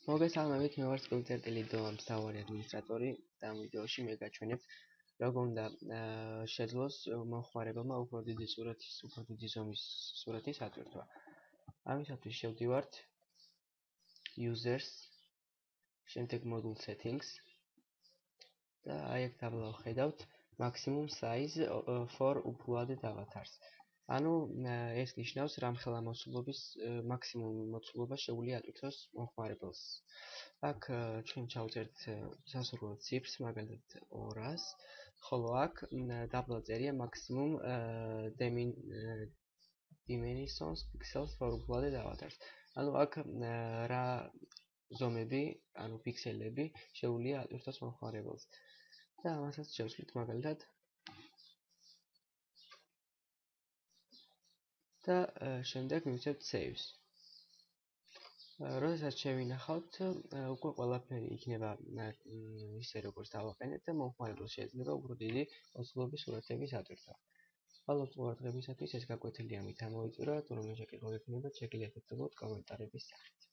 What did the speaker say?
მოგესალმებით, მე ვარ სკვილ.წერტილი დო მთავარი ადმინისტრატორი და ამ ვიდეოში მე გაჩვენებთ როგორ უნდა შეძლოს მომხმარებელმა უფრო დიდი ზომის სურათის ატვირთვა. ამისათვის შევდივართ users, შემდეგ module settings და აი აქ დაბლა ვხედავთ maximum size for uploaded avatars. ანუ ეს ნიშნავს რამხელა მოცულობის მაქსიმუმ მოცულობა შეუძლია ატვირთოს მომხმარებელს. აქ ჩვენ ჩავწერთ სასურველ ციფრს, მაგალითად 200, ხოლო აქ დაბლა წერია maximum dimensions pixels for uploaded avatars. ანუ აქ რა ზომები, ანუ პიქსელები შეუძლია ატვირთოს მომხმარებელს. და ამასაც შევცვლით მაგალითად და შემდეგ მივცემთ save-ს. როდესაც შევინახავთ, უკვე ყველაფერი იქნება ისე როგორც დავაყენეთ და მომხმარებელს შეიძლება უფრო დიდი მოცულობის სურათების ატვირთვა. მადლობთ ყურადღებისათვის, ეს გაკვეთილი ამით ამოვიწურა, თუ რომელი შეკითხვა გექნებათ, შეგიძლიათ ეთქვათ კომენტარების სახით.